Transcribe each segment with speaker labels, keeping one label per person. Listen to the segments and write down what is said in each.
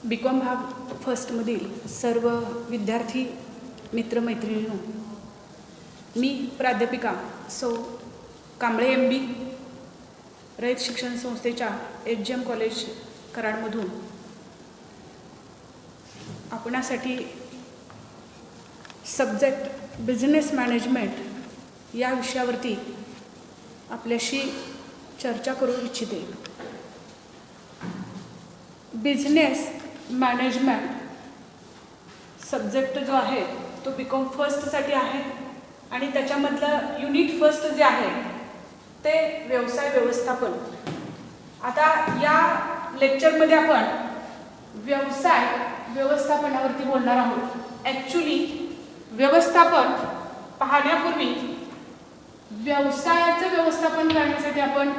Speaker 1: B.Com भाग फर्स्टमधील सर्व विद्यार्थी मित्रमैत्रिणींनो, मी प्राध्यापिका सौ कांबळे MB रयत शिक्षण संस्थेच्या HGM कॉलेज कराडमधून आपणासाठी सब्जेक्ट बिझनेस मॅनेजमेंट या विषयावरती आपल्याशी चर्चा करू इच्छिते. बिझनेस मॅनेजमेंट सब्जेक्ट जो आहे तो B.Com फर्स्टसाठी आहे आणि त्याच्यामधलं युनिट फर्स्ट जे आहे ते व्यवसाय व्यवस्थापन. आता या लेक्चरमध्ये आपण व्यवसाय व्यवस्थापनावरती बोलणार आहोत. ॲक्च्युली व्यवस्थापन पाहण्यापूर्वी व्यवसायाचं व्यवस्थापन करण्यासाठी आपण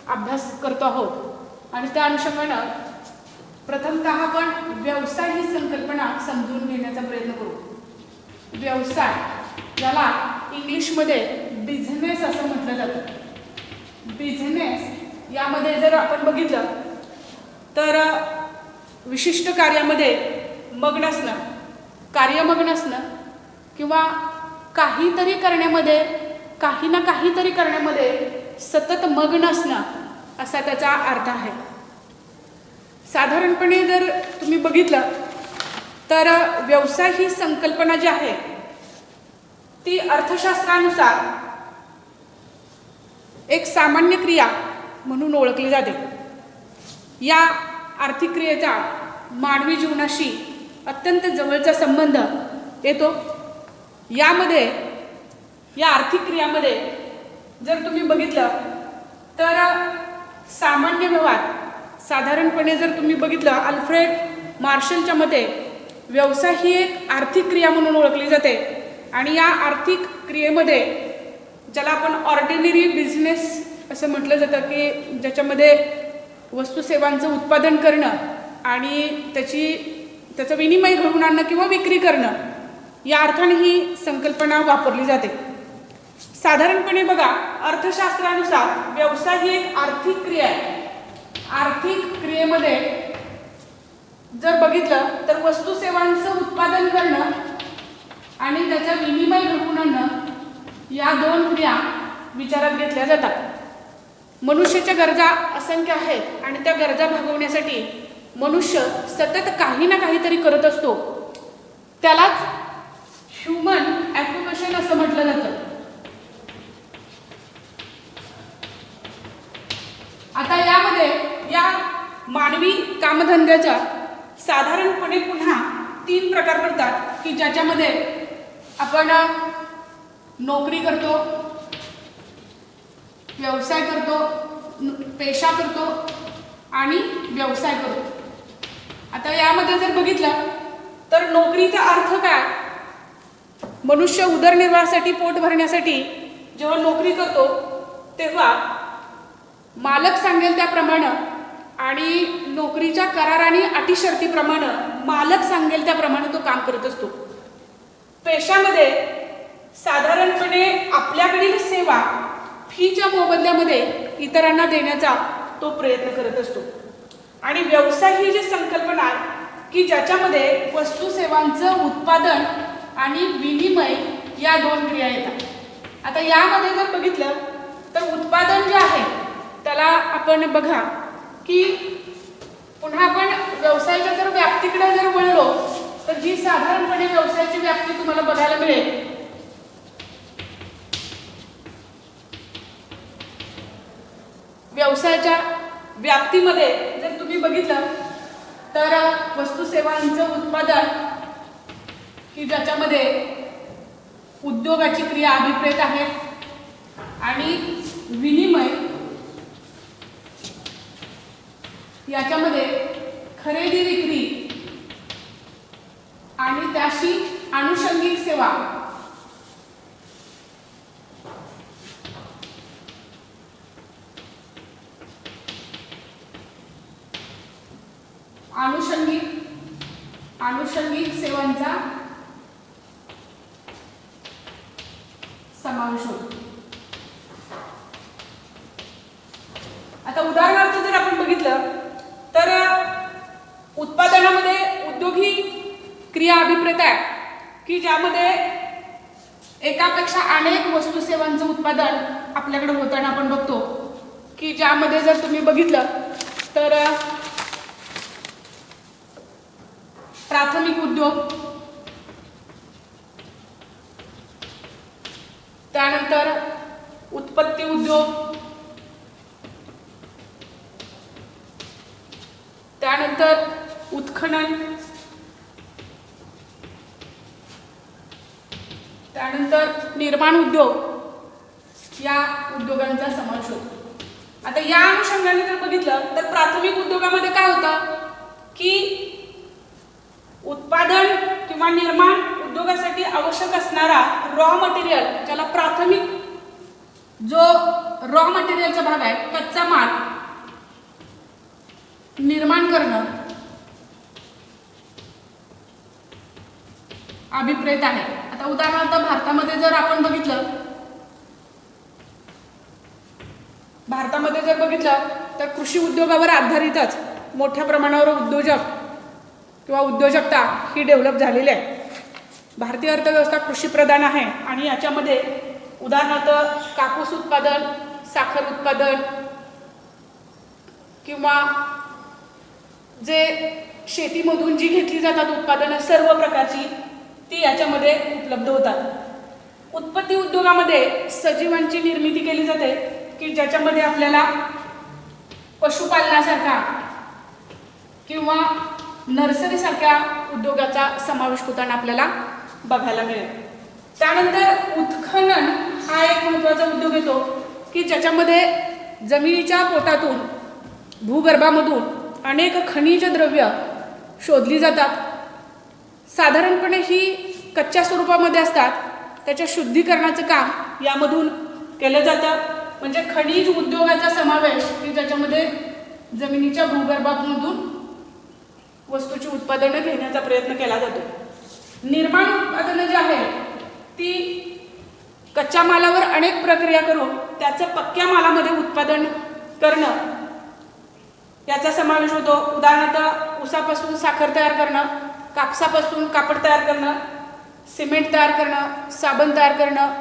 Speaker 1: अभ्यास करतो आहोत आणि त्या अनुषंगानं प्रथमतः आपण व्यवसाय ही संकल्पना समजून घेण्याचा प्रयत्न करू. व्यवसाय ज्याला इंग्लिशमध्ये बिझनेस असं म्हटलं जातं. बिझनेस यामध्ये जर आपण बघितलं तर विशिष्ट कार्यामध्ये मग्न असणं, कार्यमग्न असणं किंवा काहीतरी करण्यामध्ये, काही ना काहीतरी करण्यामध्ये सतत मग्न असणं असा त्याचा अर्थ आहे. साधारणपणे जर तुम्ही बघितलं तर व्यवसाय ही संकल्पना जी आहे ती अर्थशास्त्रानुसार एक सामान्य क्रिया म्हणून ओळखली जाते. या आर्थिक क्रियेचा मानवी जीवनाशी अत्यंत जवळचा संबंध येतो. यामध्ये या आर्थिक क्रियामध्ये जर तुम्ही बघितलं तर सामान्य व्यवहार, साधारणपणे जर तुम्ही बघितलं अल्फ्रेड मार्शलच्या मते व्यवसाय ही एक आर्थिक क्रिया म्हणून ओळखली जाते आणि या आर्थिक क्रियेमध्ये ज्याला आपण ऑर्डिनरी बिझनेस असं म्हटलं जातं की ज्याच्यामध्ये वस्तू सेवांचं उत्पादन करणं आणि त्याचं विनिमय घडवून आणणं किंवा विक्री करणं या अर्थाने ही संकल्पना वापरली जाते. साधारणपणे बघा, अर्थशास्त्रानुसार व्यवसाय ही एक आर्थिक क्रिया आहे. आर्थिक क्रियेमध्ये जर बघितलं तर वस्तू सेवांचं उत्पादन करणं आणि त्याचा विनिमय घडवून आणणं या दोन क्रिया विचारात घेतल्या जातात. मनुष्याच्या गरजा असंख्य आहेत आणि त्या गरजा भागवण्यासाठी मनुष्य सतत काही ना काहीतरी करत असतो. त्यालाच ह्युमन ॲक्युपेशन असं म्हटलं जातं. आता यामध्ये या मानवी कामधंद्याच्या साधारणपणे पुन्हा 3 प्रकार पडतात की ज्याच्यामध्ये आपण नोकरी करतो, व्यवसाय करतो, पेशा करतो आणि व्यवसाय करतो. आता यामध्ये जर बघितलं तर नोकरीचा अर्थ काय? मनुष्य उदरनिर्वाहासाठी, पोट भरण्यासाठी जेव्हा नोकरी करतो तेव्हा मालक सांगेल त्याप्रमाणे आणि नोकरीच्या करार आणि अटी शर्तीप्रमाणे मालक सांगेल त्याप्रमाणे तो काम करत असतो. पेशामध्ये साधारणपणे आपल्याकडील सेवा फीच्या मोबदल्यामध्ये इतरांना देण्याचा तो प्रयत्न करत असतो. आणि व्यवसाय ही जी संकल्पना आहे की ज्याच्यामध्ये वस्तू सेवांचं उत्पादन आणि विनिमय या 2 क्रिया येतात. आता यामध्ये जर बघितलं तर उत्पादन जे आहे त्याला आपण बघा की पुन्हा आपण व्यवसायाच्या जर व्याप्तीकडे जर वळलो तर जी साधारणपणे व्यवसायाची व्याप्ती तुम्हाला बघायला मिळेल व्यवसायाच्या व्याप्तीमध्ये जर तुम्ही बघितलं तर वस्तू सेवांचं उत्पादन की ज्याच्यामध्ये उद्योगाची क्रिया अभिप्रेत आहे आणि विनिमय याच्यामध्ये खरेदी विक्री आणि त्याशी अनुषंगिक सेवा अनुषंगिक सेवांचा समावेश होतो. आता उदाहरणार्थ जर आपण बघितलं तर उत्पादनामध्ये क्रिया अभिप्रेत आहे की ज्यामध्ये एकापेक्षा अनेक वस्तू सेवांचं उत्पादन आपल्याकडे होताना आपण बघतो की ज्यामध्ये जर तुम्ही बघितलं तर प्राथमिक उद्योग, त्यानंतर उत्पत्ती उद्योग, त्यानंतर उत्खनन, त्यानंतर निर्माण उद्योग या उद्योगांचा समावेश होतो. आता या अनुषंगाने जर बघितलं तर प्राथमिक उद्योगामध्ये काय होतं की उत्पादन किंवा निर्माण उद्योगासाठी आवश्यक असणारा रॉ मटेरियल, ज्याला प्राथमिक जो रॉ मटेरियलचा भाग आहे, कच्चा माल निर्माण करणं अभिप्रेत आहे. आता उदाहरणार्थ भारतामध्ये जर बघितलं तर कृषी उद्योगावर आधारितच मोठ्या प्रमाणावर उद्योजक किंवा उद्योजकता ही डेव्हलप झालेली आहे. भारतीय अर्थव्यवस्था कृषीप्रधान आहे आणि याच्यामध्ये उदाहरणार्थ कापूस उत्पादन, साखर उत्पादन किंवा जे शेतीमधून जी घेतली जातात उत्पादनं सर्व प्रकारची ती याच्यामध्ये उपलब्ध होतात. उत्पत्ती उद्योगामध्ये सजीवांची निर्मिती केली जाते की ज्याच्यामध्ये आपल्याला पशुपालनासारखा किंवा नर्सरीसारख्या उद्योगाचा समावेश होताना आपल्याला बघायला मिळेल. त्यानंतर उत्खनन हा एक महत्त्वाचा उद्योग येतो की ज्याच्यामध्ये जमिनीच्या पोटातून भूगर्भामधून अनेक खनिज द्रव्य शोधली जातात. साधारणपणे ही कच्च्या स्वरूपामध्ये असतात. त्याच्या शुद्धीकरणाचं काम यामधून केलं जातं. म्हणजे खनिज उद्योगाचा समावेश की ज्याच्यामध्ये जमिनीच्या भूगर्भामधून वस्तूची उत्पादनं घेण्याचा प्रयत्न केला जातो. निर्माण उत्पादनं जी आहे ती कच्च्या मालावर अनेक प्रक्रिया करून त्याचं पक्क्या मालामध्ये उत्पादन करणं याचा समावेश होतो. उदाहरणार्थ ऊसापासून साखर तयार करणं, कापसापासून कापड तयार करणं, सिमेंट तयार करणं, साबण तयार करणं,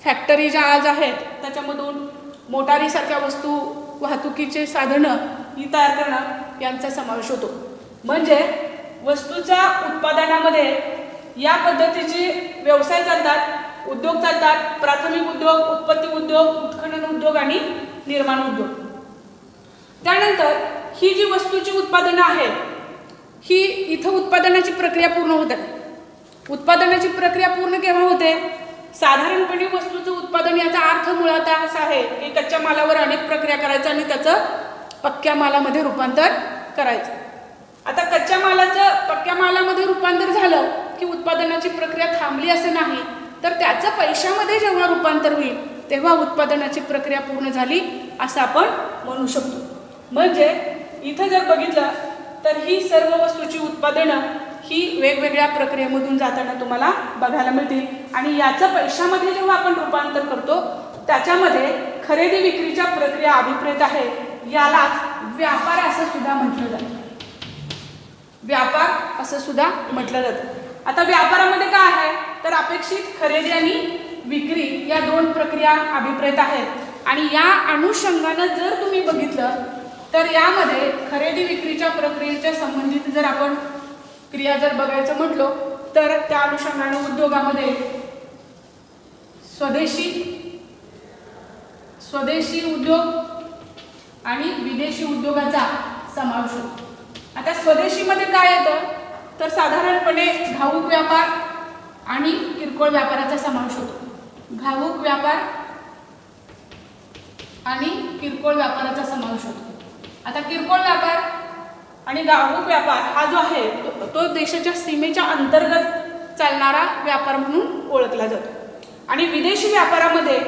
Speaker 1: फॅक्टरी ज्या आज आहेत त्याच्यामधून मोटारीसारख्या वस्तू, वाहतुकीचे साधनं ही तयार करणं यांचा समावेश होतो. म्हणजे वस्तूच्या उत्पादनामध्ये या पद्धतीचे व्यवसाय चालतात, उद्योग चालतात. प्राथमिक उद्योग, उत्पत्ती उद्योग, उत्खनन उद्योग आणि निर्माण उद्योग. त्यानंतर ही जी वस्तूची उत्पादनं आहेत ही इथं उत्पादनाची प्रक्रिया पूर्ण होते. उत्पादनाची प्रक्रिया पूर्ण केव्हा होते? साधारणपणे वस्तूचं उत्पादन याचा अर्थ मुळात असा आहे की कच्च्या मालावर अनेक प्रक्रिया करायचं आणि त्याचं पक्क्या मालामध्ये रूपांतर करायचं. आता कच्च्या मालाचं पक्क्या मालामध्ये रूपांतर झालं की उत्पादनाची प्रक्रिया थांबली असं नाही, तर त्याचं पैशामध्ये जेव्हा रूपांतर होईल तेव्हा उत्पादनाची प्रक्रिया पूर्ण झाली असं आपण म्हणू शकतो. म्हणजे इथं जर बघितलं तर ही सर्व वस्तूची उत्पादनं ही वेगवेगळ्या प्रक्रियेमधून जाताना तुम्हाला बघायला मिळतील आणि याचं पैशामध्ये जेव्हा आपण रूपांतर करतो त्याच्यामध्ये खरेदी विक्रीच्या प्रक्रिया अभिप्रेत आहे. यालाच व्यापार असं सुद्धा म्हटलं जातं. व्यापार असं सुद्धा म्हटलं जातं. आता व्यापारामध्ये काय आहे तर अपेक्षित खरेदी आणि विक्री या दोन प्रक्रिया अभिप्रेत आहेत आणि या अनुषंगानं जर तुम्ही बघितलं तर यामध्ये खरेदी विक्रीच्या प्रक्रियेच्या संबंधित जर आपण क्रिया जर बघायचं म्हटलो तर त्या अनुषंगानं उद्योगामध्ये स्वदेशी उद्योग आणि विदेशी उद्योगाचा समावेश होतो. आता स्वदेशीमध्ये काय येतं तर साधारणपणे घाऊक व्यापार आणि किरकोळ व्यापाराचा समावेश होतो. घाऊक व्यापार आणि किरकोळ व्यापाराचा समावेश होतो. आता किरकोळ व्यापार आणि घाऊक व्यापार हा जो आहे तो देशाच्या सीमेच्या अंतर्गत चालणारा व्यापार म्हणून ओळखला जातो आणि विदेशी व्यापारामध्ये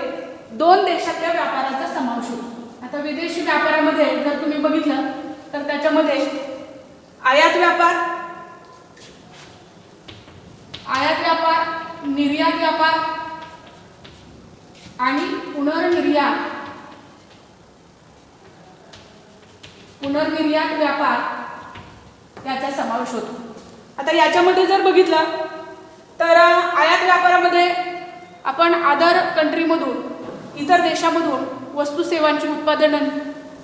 Speaker 1: दोन देशातल्या व्यापाराचा समावेश होतो. आता विदेशी व्यापारामध्ये जर तुम्ही बघितलं तर त्याच्यामध्ये आयात व्यापार, निर्यात व्यापार आणि पुनर्निर्यात व्यापार याचा समावेश होतो. आता याच्यामध्ये जर बघितलं तर आयात व्यापारामध्ये आपण अदर कंट्रीमधून, इतर देशामधून वस्तू सेवांची उत्पादनं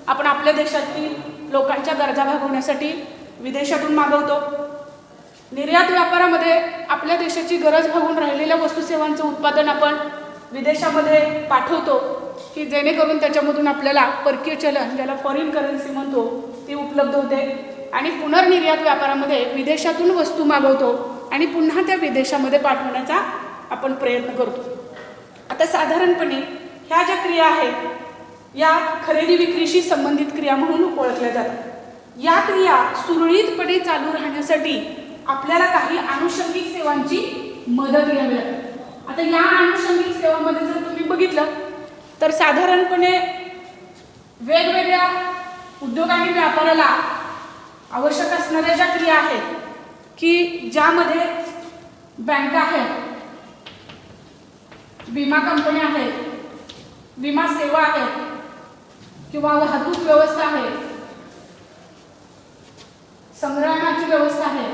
Speaker 1: आपण आपल्या देशातील लोकांच्या गरजा भागवण्यासाठी विदेशातून मागवतो. निर्यात व्यापारामध्ये आपल्या देशाची गरज भागून राहिलेल्या वस्तू सेवांचं उत्पादन आपण विदेशामध्ये पाठवतो की जेणेकरून त्याच्यामधून आपल्याला परकीय चलन, ज्याला फॉरेन करन्सी म्हणतो, ती उपलब्ध होते. आणि पुनर्निर्यात व्यापारामध्ये विदेशातून वस्तू मागवतो आणि पुन्हा त्या विदेशामध्ये पाठवण्याचा आपण प्रयत्न करतो. आता साधारणपणे ह्या ज्या क्रिया आहेत या खरेदी विक्रीशी संबंधित क्रिया म्हणून ओळखल्या जातात. या क्रिया सुरळीतपणे चालू राहण्यासाठी आपल्याला काही आनुषंगिक सेवांची मदत घ्यावी लागते. आता या आनुषंगिक सेवांमध्ये जर तुम्ही बघितलं तर साधारणपणे वेगवेगळ्या उद्योग आणि व्यापाराला आवश्यक असणाऱ्या ज्या क्रिया आहेत की ज्यामध्ये बँका आहेत, विमा कंपन्या आहेत, विमा सेवा आहेत किंवा वाहतूक व्यवस्था आहे, संग्रहणाची व्यवस्था आहे,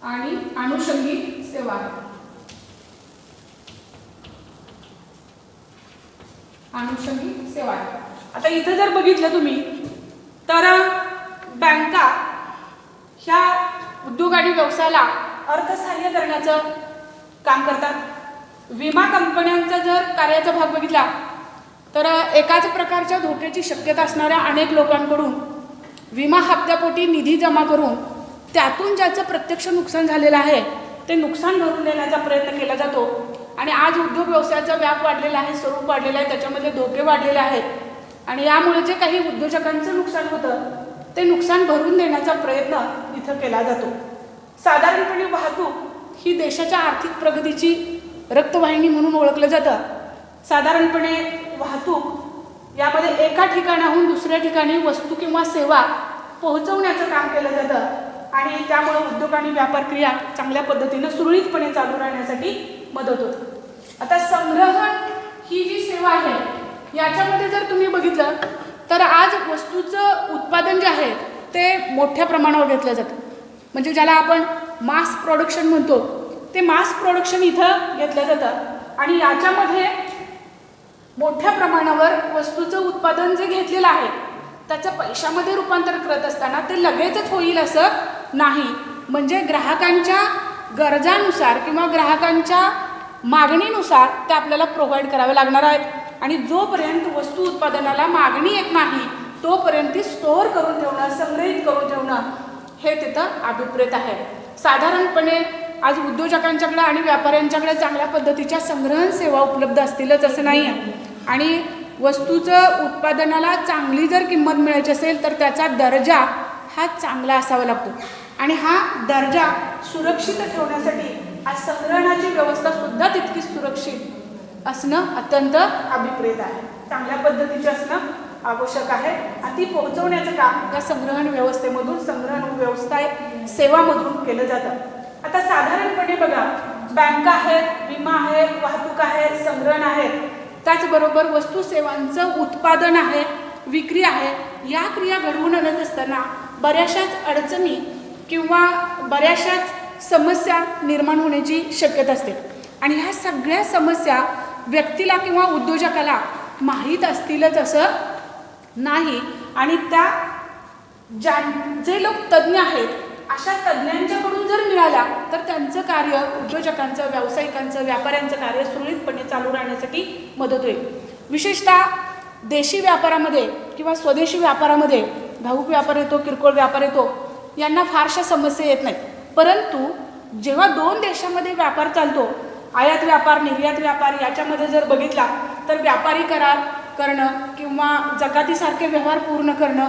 Speaker 1: आणि आनुषंगिक सेवा. आनुषंगिक सेवा. आता इथं जर बघितलं तुम्ही तर बँका ह्या उद्योग आणि व्यवसायाला अर्थसहाय्य करण्याचं काम करतात. विमा कंपन्यांचा जर कार्याचा भाग बघितला तर एकाच प्रकारच्या धोक्याची शक्यता असणाऱ्या अनेक लोकांकडून विमा हप्त्यापोटी निधी जमा करून त्यातून ज्याचं प्रत्यक्ष नुकसान झालेलं आहे ते नुकसान भरून देण्याचा प्रयत्न केला जातो. आणि आज उद्योग व्यवसायाचा व्याप वाढलेला आहे, स्वरूप वाढलेलं आहे, त्याच्यामध्ये धोके वाढलेले आहेत आणि यामुळे जे काही उद्योजकांचं नुकसान होतं ते नुकसान भरून देण्याचा प्रयत्न इथं केला जातो. साधारणपणे वाहतूक ही देशाच्या आर्थिक प्रगतीची रक्तवाहिनी म्हणून ओळखलं जातं. साधारणपणे वाहतूक यामध्ये एका ठिकाणाहून दुसऱ्या ठिकाणी वस्तू किंवा सेवा पोहोचवण्याचं काम केलं जातं आणि त्यामुळे उद्योग आणि व्यापार क्रिया चांगल्या पद्धतीनं सुरळीतपणे चालू राहण्यासाठी मदत होते. आता संग्रहण ही जी सेवा आहे याच्यामध्ये जर तुम्ही बघितलं तर आज वस्तूचं उत्पादन जे आहे ते मोठ्या प्रमाणावर घेतलं जातं. म्हणजे ज्याला आपण मास प्रोडक्शन म्हणतो ते मास प्रोडक्शन इथं घेतलं जातं आणि याच्यामध्ये मोठ्या प्रमाणावर वस्तूचं उत्पादन जे घेतलेलं आहे त्याचं पैशामध्ये रूपांतर करत असताना ते लगेचच होईल असं नाही. म्हणजे ग्राहकांच्या गरजानुसार किंवा ग्राहकांच्या मागणीनुसार ते आपल्याला प्रोव्हाइड करावे लागणार आहेत आणि जोपर्यंत वस्तू उत्पादनाला मागणी येत नाही तोपर्यंत ती स्टोअर करून ठेवणं, संग्रहित करून ठेवणं हे तिथं अभिप्रेत आहे. साधारणपणे आज उद्योजकांच्याकडे आणि व्यापाऱ्यांच्याकडे चांगल्या पद्धतीच्या संग्रहण सेवा उपलब्ध असतीलच असं नाही आहे आणि वस्तूचं उत्पादनाला चांगली जर किंमत मिळायची असेल तर त्याचा दर्जा हा चांगला असावा लागतो आणि हा दर्जा सुरक्षित ठेवण्यासाठी आज संग्रहणाची व्यवस्था सुद्धा तितकीच सुरक्षित असणं अत्यंत अभिप्रेत आहे. चांगल्या पद्धतीचे असणं आवश्यक आहे आणि ती पोहोचवण्याचं काम या संग्रहण व्यवस्थेमधून, संग्रहण व्यवस्था सेवामधून केलं जातं. आता साधारणपणे बघा, बँका आहेत, विमा आहे, वाहतूक आहे, संग्रहण आहे, त्याचबरोबर वस्तू सेवांचं उत्पादन आहे, विक्री आहे. या क्रिया घडवून आणत असताना बऱ्याचशाच अडचणी किंवा बऱ्याचशाच समस्या निर्माण होण्याची शक्यता असते आणि ह्या सगळ्या समस्या व्यक्तीला किंवा उद्योजकाला माहीत असतीलच असं नाही आणि त्या जे लोक तज्ज्ञ आहेत अशा तज्ज्ञांच्याकडून जर मिळाला तर त्यांचं कार्य, उद्योजकांचं, व्यावसायिकांचं, व्यापाऱ्यांचं कार्य सुरळीतपणे चालू राहण्यासाठी मदत होईल. विशेषतः देशी व्यापारामध्ये किंवा स्वदेशी व्यापारामध्ये घाऊक व्यापार येतो, किरकोळ व्यापार येतो, यांना फारशा समस्या येत नाहीत. परंतु जेव्हा दोन देशामध्ये व्यापार चालतो, आयात व्यापार, निर्यात व्यापार, याच्यामध्ये जर बघितला तर व्यापारी करार करणं किंवा जकातीसारखे व्यवहार पूर्ण करणं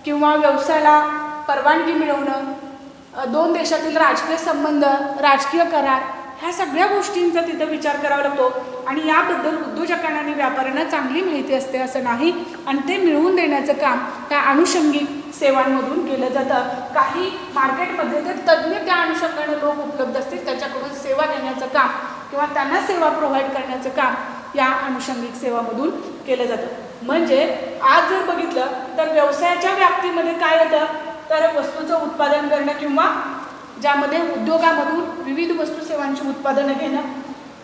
Speaker 1: किंवा व्यवसायाला परवानगी मिळवणं, दोन देशातील राजकीय संबंध, राजकीय करार, ह्या सगळ्या गोष्टींचा तिथं विचार करावा लागतो आणि याबद्दल उद्योजकांना आणि व्यापाऱ्यांना चांगली माहिती असते असं नाही आणि ते मिळवून देण्याचं काम त्या आनुषंगिक सेवांमधून केलं जातं. काही मार्केटमध्ये ते तज्ज्ञ त्या अनुषंगाने लोक उपलब्ध असतील त्याच्याकडून सेवा देण्याचं काम किंवा त्यांना सेवा प्रोव्हाइड करण्याचं काम या अनुषंगिक सेवामधून केलं जातं। म्हणजे आज जर बघितलं तर व्यवसायाच्या व्याप्तीमध्ये काय येतं, तर वस्तूचं उत्पादन करणं किंवा ज्यामध्ये उद्योगामधून विविध वस्तू सेवांची उत्पादनं घेणं,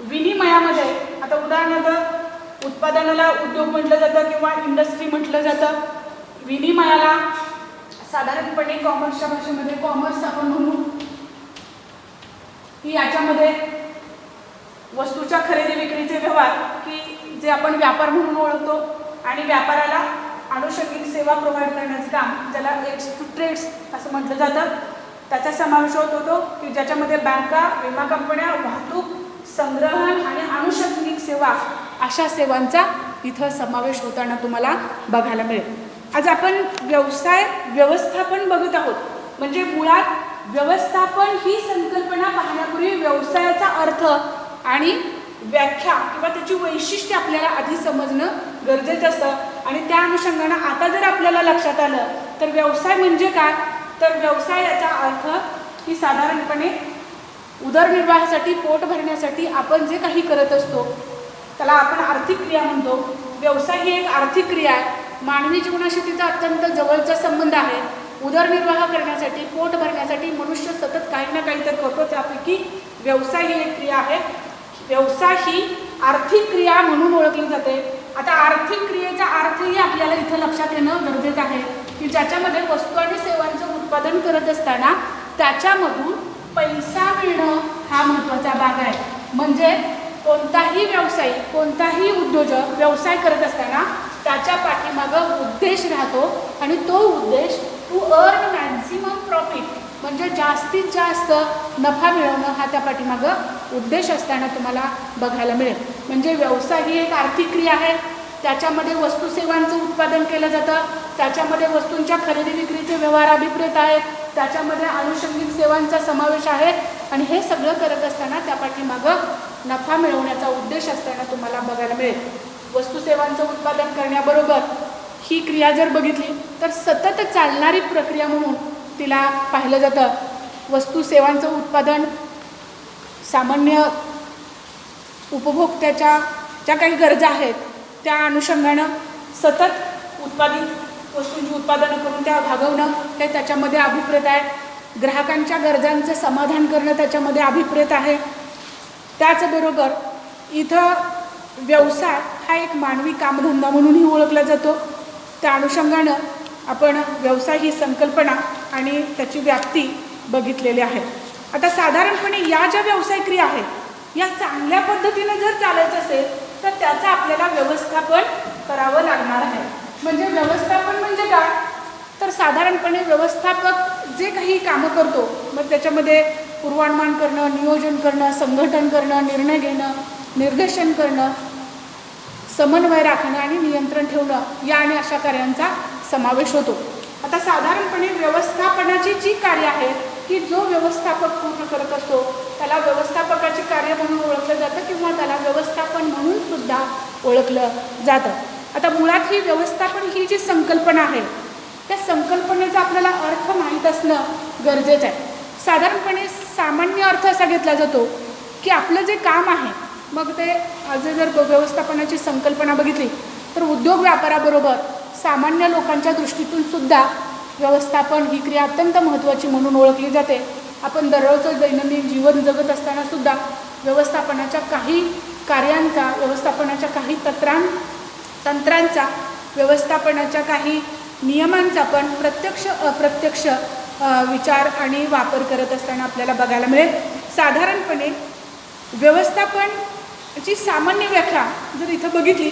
Speaker 1: विनिमयामध्ये आता उदाहरणार्थ उत्पादनाला उद्योग म्हटलं जातं किंवा इंडस्ट्री म्हटलं जातं, विनिमयाला साधारणपणे कॉमर्सच्या भाषेमध्ये कॉमर्स आपण म्हणू, की याच्यामध्ये वस्तूच्या खरेदी विक्रीचे व्यवहार की जे आपण व्यापार म्हणून ओळखतो आणि व्यापाराला अनुषंगिक सेवा प्रोव्हाइड करण्याचं काम ज्याला ट्रेड्स असं म्हटलं जातं, त्याचा समावेश होतो की ज्याच्यामध्ये बँका, विमा कंपन्या, वाहतूक, संग्रहण आणि अनुषंगिक सेवा अशा सेवांचा इथं समावेश होताना तुम्हाला बघायला मिळेल। आज आपण व्यवसाय व्यवस्थापन बघत आहोत, म्हणजे मुळात व्यवस्थापन ही संकल्पना पाहण्यापूर्वी व्यवसायाचा अर्थ आणि व्याख्या किंवा त्याची वैशिष्ट्ये आपल्याला आधी समजणं गरजेचं असतं। आणि त्या अनुषंगानं आता जर आपल्याला लक्षात आलं तर व्यवसाय म्हणजे काय, तर व्यवसायाचा अर्थ ही साधारणपणे उदरनिर्वाहासाठी, पोट भरण्यासाठी आपण जे काही करत असतो त्याला आपण आर्थिक क्रिया म्हणतो। व्यवसाय ही एक आर्थिक क्रिया आहे, मानवी जीवनाशी तिचा अत्यंत जवळचा संबंध आहे। उदरनिर्वाह करण्यासाठी, पोट भरण्यासाठी मनुष्य सतत काही ना काही तर करतो, त्यापैकी व्यवसाय ही एक क्रिया आहे। व्यवसाय ही आर्थिक क्रिया म्हणून ओळखली जाते। आता आर्थिक क्रियेचा अर्थही आपल्याला इथं लक्षात येणं गरजेचं आहे की ज्याच्यामध्ये वस्तू आणि सेवांचं उत्पादन करत असताना त्याच्यामधून पैसा मिळणं हा महत्त्वाचा भाग आहे। म्हणजे कोणताही व्यावसायिक, कोणताही उद्योजक व्यवसाय करत असताना त्याच्या पाठीमागं उद्देश राहतो आणि तो उद्देश टू अर्न मॅक्झिमम प्रॉफिट, म्हणजे जास्तीत जास्त नफा मिळवणं हा त्या पाठीमागं उद्देश असताना तुम्हाला बघायला मिळेल। म्हणजे व्यवसाय ही एक आर्थिक क्रिया आहे, त्याच्यामध्ये वस्तू सेवांचं उत्पादन केलं जातं, त्याच्यामध्ये वस्तूंच्या खरेदी विक्रीचे व्यवहार अभिप्रेत आहेत, त्याच्यामध्ये अनुषंगिक सेवांचा समावेश आहे आणि हे सगळं करत असताना त्या पाठीमागं नफा मिळवण्याचा उद्देश असताना तुम्हाला बघायला मिळेल। वस्तू सेवांचं उत्पादन करण्याबरोबर ही क्रिया जर बघितली तर सतत चालणारी प्रक्रिया म्हणून तिला पाहिलं जातं। वस्तू सेवांचं उत्पादन सामान्य उपभोक्त्याच्या ज्या काही गरजा आहेत त्या अनुषंगानं सतत उत्पादित वस्तूंची उत्पादनं करून त्या भागवणं हे त्याच्यामध्ये अभिप्रेत आहे। ग्राहकांच्या गरजांचं समाधान करणं त्याच्यामध्ये अभिप्रेत आहे। त्याचबरोबर इथं व्यवसाय हा एक मानवी कामधंदा म्हणूनही ओळखला जातो। त्या अनुषंगानं आपण व्यवसाय ही संकल्पना आणि त्याची व्याप्ती बघितलेली आहे। आता साधारणपणे या ज्या व्यवसाय क्रिया आहेत या चांगल्या पद्धतीनं जर चालायचं असेल तर त्याचं आपल्याला व्यवस्थापन करावं लागणार आहे। म्हणजे व्यवस्थापन म्हणजे काय, तर साधारणपणे व्यवस्थापक जे काही कामं करतो मग त्याच्यामध्ये पूर्वानुमान करणं, नियोजन करणं, संघटन करणं, निर्णय घेणं, निर्देशन करणं, समन्वय राखणं आणि नियंत्रण ठेवणं या आणि अशा कार्यांचा समावेश होतो। आता साधारणपणे व्यवस्थापनाची जी कार्य आहेत की जो व्यवस्थापक पूर्ण करत असतो त्याला व्यवस्थापकाची कार्य म्हणून ओळखलं जातं किंवा त्याला व्यवस्थापन म्हणून सुद्धा ओळखलं जातं। आता मुळात ही व्यवस्थापन ही जी संकल्पना आहे त्या संकल्पनेचा आपल्याला अर्थ माहीत असणं गरजेचं आहे। साधारणपणे सामान्य अर्थ असा घेतला जातो की आपलं जे काम आहे, मग ते आज जर व्यवस्थापनाची संकल्पना बघितली तर उद्योग व्यापाराबरोबर सामान्य लोकांच्या दृष्टीतून सुद्धा व्यवस्थापन ही क्रिया अत्यंत महत्त्वाची म्हणून ओळखली जाते। आपण दररोजचं दैनंदिन जीवन जगत असताना सुद्धा व्यवस्थापनाच्या काही कार्यांचा, व्यवस्थापनाच्या काही तंत्रांचा, व्यवस्थापनाच्या काही नियमांचा पण प्रत्यक्ष अप्रत्यक्ष विचार आणि वापर करत असताना आपल्याला बघायला मिळेल। साधारणपणे व्यवस्थापनाची सामान्य व्याख्या जर इथं बघितली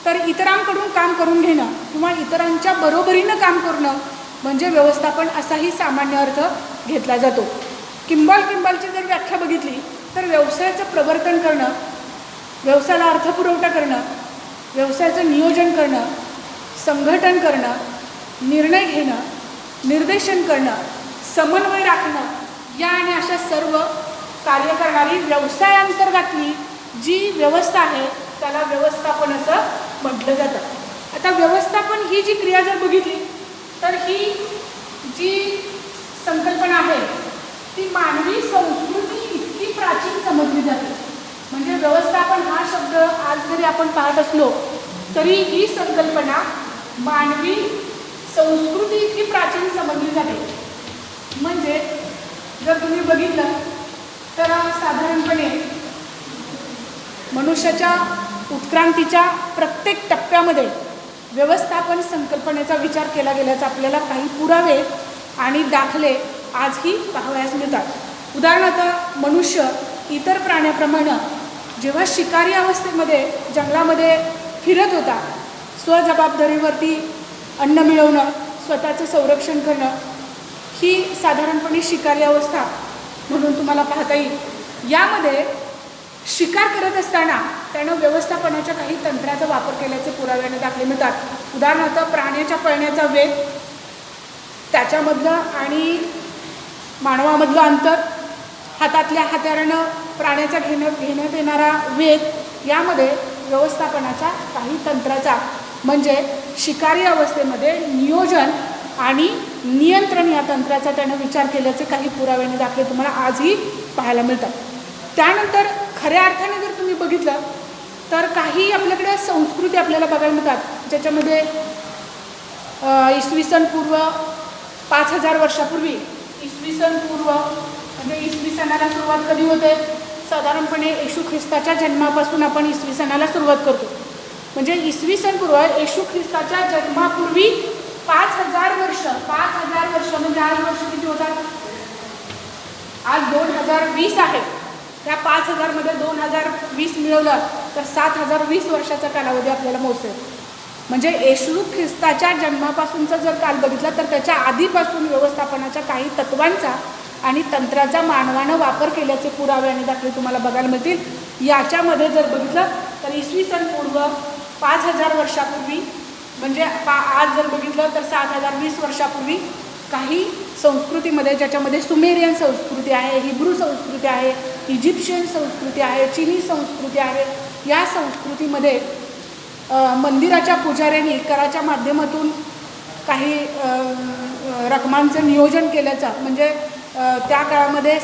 Speaker 1: तर इतरांकडून काम करून घेणं किंवा इतरांच्या बरोबरीनं काम करणं म्हणजे व्यवस्थापन असाही सामान्य अर्थ घेतला जातो। किंबालची जर व्याख्या बघितली तर व्यवसायाचं प्रवर्तन करणं, व्यवसायाला अर्थपुरवठा करणं, व्यवसायाचं नियोजन करणं, संघटन करणं, निर्णय घेणं, निर्देशन करणं, समन्वय राखणं या आणि अशा सर्व कार्य करणारी व्यवसायांतर्गतली जी व्यवस्था आहे त्याला व्यवस्थापन असं म्हटलं जातं। आता व्यवस्थापन ही जी क्रिया जर बघितली तर ही जी संकल्पना आहे ती मानवी संस्कृती इतकी प्राचीन समजली जाते। म्हणजे व्यवस्थापन हा शब्द आज जरी आपण पाहत असलो तरी ही संकल्पना मानवी संस्कृती इतकी प्राचीन समजली जाते. म्हणजे जर तुम्ही बघितलं तर साधारणपणे मनुष्याच्या उत्क्रांतीच्या प्रत्येक टप्प्यामध्ये व्यवस्थापन संकल्पनेचा विचार केला गेल्याचा आपल्याला काही पुरावे आणि दाखले आजही पाहावयास मिळतात. उदाहरणार्थ मनुष्य इतर प्राण्याप्रमाणे जेव्हा शिकारी अवस्थेमध्ये जंगलामध्ये फिरत होता, स्वजबाबदारीवरती अन्न मिळवणं, स्वतःचं संरक्षण करणं, ही साधारणपणे शिकारी अवस्था म्हणून तुम्हाला पाहता येईल. यामध्ये शिकार करत असताना त्यानं व्यवस्थापनाच्या काही तंत्राचा वापर केल्याचे पुराव्याने दाखले मिळतात. उदाहरणार्थ प्राण्याच्या पळण्याचा वेग, त्याच्यामधलं आणि मानवामधलं अंतर, हातातल्या हत्यारानं प्राण्याचा घेण्यात येणारा वेग, यामध्ये व्यवस्थापनाच्या काही तंत्राचा म्हणजे शिकारी अवस्थेमध्ये नियोजन आणि नियंत्रण या तंत्राचा त्यानं विचार केल्याचे काही पुराव्याने दाखले तुम्हाला आजही पाहायला मिळतात. त्यानंतर खऱ्या अर्थाने जर तुम्ही बघितलं तर काही आपल्याकडे संस्कृती आपल्याला बघायला मिळतात, ज्याच्यामध्ये इसवी सन पूर्व 5000 वर्षापूर्वी, इसवी सन पूर्व म्हणजे इसवी सणाला सुरुवात कधी होते? साधारणपणे येशू ख्रिस्ताच्या जन्मापासून आपण इसवी सणाला सुरुवात करतो. म्हणजे इसवी सन पूर्व येशू ख्रिस्ताच्या जन्मापूर्वी 5000 वर्ष, 5000 वर्ष म्हणजे आज वर्ष किती होतात? आज 2020 आहे. त्या 5000 मध्ये 2020 मिळवलं तर 7020 वर्षाचा कालावधी आपल्याला मोजेल. म्हणजे येशू ख्रिस्ताच्या जन्मापासूनचा जर काल बघितला तर त्याच्या आधीपासून व्यवस्थापनाच्या काही तत्वांचा आणि तंत्राचा मानवानं वापर केल्याचे पुरावे आणि दाखले तुम्हाला बघायला मिळतील. याच्यामध्ये जर बघितलं तर इसवी सन पूर्व 5000 वर्षापूर्वी म्हणजे आज जर बघितलं तर 7020 वर्षापूर्वी काही संस्कृतीमध्ये, ज्याच्यामध्ये सुमेरियन संस्कृती आहे, हिब्रू संस्कृती आहे, इजिप्शियन संस्कृती आहे, चिनी संस्कृती आहे, या संस्कृतीमध्ये मंदिराच्या पुजाऱ्यांनी कराच्या माध्यमातून काही रकमांचं नियोजन केल्याचं, म्हणजे त्या काळामध्ये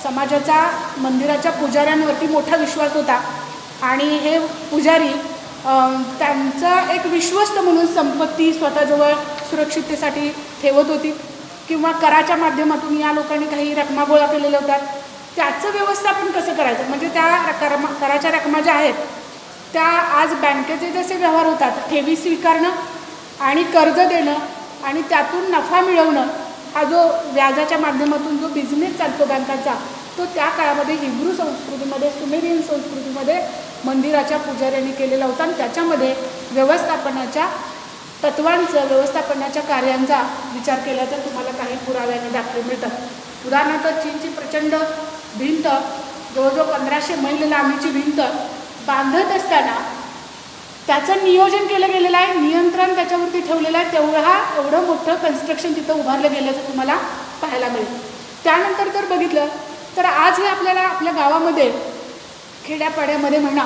Speaker 1: समाजाचा मंदिराच्या पुजाऱ्यांवरती मोठा विश्वास होता आणि हे पुजारी त्यांचा एक विश्वस्त म्हणून संपत्ती स्वतःजवळ सुरक्षिततेसाठी ठेवत होती किंवा कराच्या माध्यमातून या लोकांनी काही रकमा गोळा केलेल्या होत्या. त्याचं व्यवस्थापन कसं करायचं? म्हणजे त्या कराच्या रकमा ज्या आहेत त्या आज बँकेचे जसे व्यवहार होतात, ठेवी स्वीकारणं आणि कर्ज देणं आणि त्यातून नफा मिळवणं, हा जो व्याजाच्या माध्यमातून जो बिझनेस चालतो बँकांचा, तो त्या काळामध्ये हिब्रू संस्कृतीमध्ये, सुमेरियन संस्कृतीमध्ये मंदिराच्या पुजाऱ्यांनी केलेला होता आणि त्याच्यामध्ये व्यवस्थापनाच्या तत्वांचं, व्यवस्थापनाच्या कार्यांचा विचार केल्याचा तुम्हाला काही पुराव्याने दाखले मिळतात. उदाहरणार्थ चीनची प्रचंड भिंत, जवळजवळ 1500 मैल लांबीची भिंत बांधत असताना त्याचं नियोजन केलं गेलेलं आहे, नियंत्रण त्याच्यावरती ठेवलेलं आहे, एवढं मोठं कन्स्ट्रक्शन तिथं उभारलं गेल्याचं तुम्हाला पाहायला मिळेल. त्यानंतर जर बघितलं तर आज हे आपल्याला आपल्या गावामध्ये, खेड्यापाड्यामध्ये म्हणा,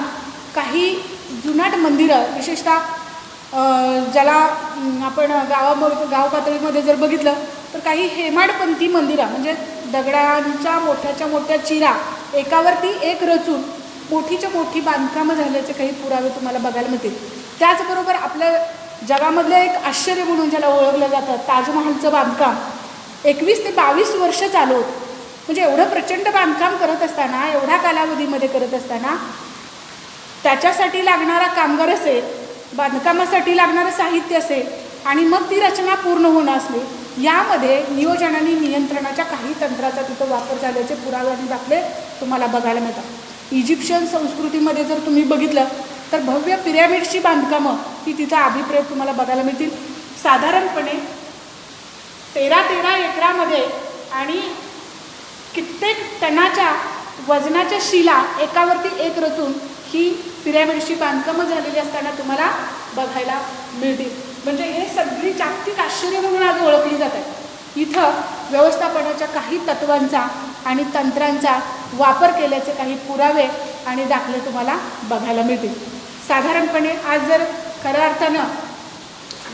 Speaker 1: काही जुनाट मंदिरं, विशेषतः ज्याला आपण गाव पातळीमध्ये जर बघितलं तर काही हेमाडपंथी मंदिरं, म्हणजे दगडांच्या मोठ्याच्या मोठ्या चिरा एकावरती एक रचून मोठीच्या मोठी बांधकामं झाल्याचे काही पुरावे तुम्हाला बघायला मिळतील. त्याचबरोबर आपल्या जगामधलं एक आश्चर्य म्हणून ज्याला ओळखलं जातं, ताजमहालचं बांधकाम 21 ते 22 वर्ष चालू होतं. म्हणजे एवढं प्रचंड बांधकाम करत असताना, एवढ्या कालावधीमध्ये करत असताना त्याच्यासाठी लागणारा कामगार असेल, बांधकामासाठी लागणारं साहित्य असेल आणि मग ती रचना पूर्ण होणं असली, यामध्ये नियोजन आणि नियंत्रणाच्या काही तंत्राचा तिथं वापर झाल्याचे पुरावे आणि दाखले तुम्हाला बघायला मिळतात. इजिप्शियन संस्कृतीमध्ये जर तुम्ही बघितलं तर भव्य पिरॅमिडची बांधकामं ही तिथं अभिप्रेत तुम्हाला बघायला मिळतील. साधारणपणे 13 एकरामध्ये आणि कित्येक टनाच्या वजनाच्या शिला एकावरती एक रचून ही पिरॅमिडची बांधकामं झालेली असताना तुम्हाला बघायला मिळतील. म्हणजे हे सगळी जागतिक आश्चर्य म्हणून आज ओळखली जातात. इथं व्यवस्थापनाच्या काही तत्वांचा आणि तंत्रांचा वापर केल्याचे काही पुरावे आणि दाखले तुम्हाला बघायला मिळतील. साधारणपणे आज जर खऱ्या अर्थानं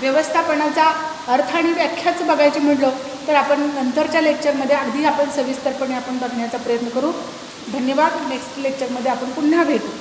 Speaker 1: व्यवस्थापनाचा अर्थ आणि व्याख्याच बघायची म्हटलं तर आपण नंतरच्या लेक्चरमध्ये अगदी आपण सविस्तरपणे आपण बघण्याचा प्रयत्न करू. धन्यवाद. नेक्स्ट लेक्चरमध्ये आपण पुन्हा भेटू.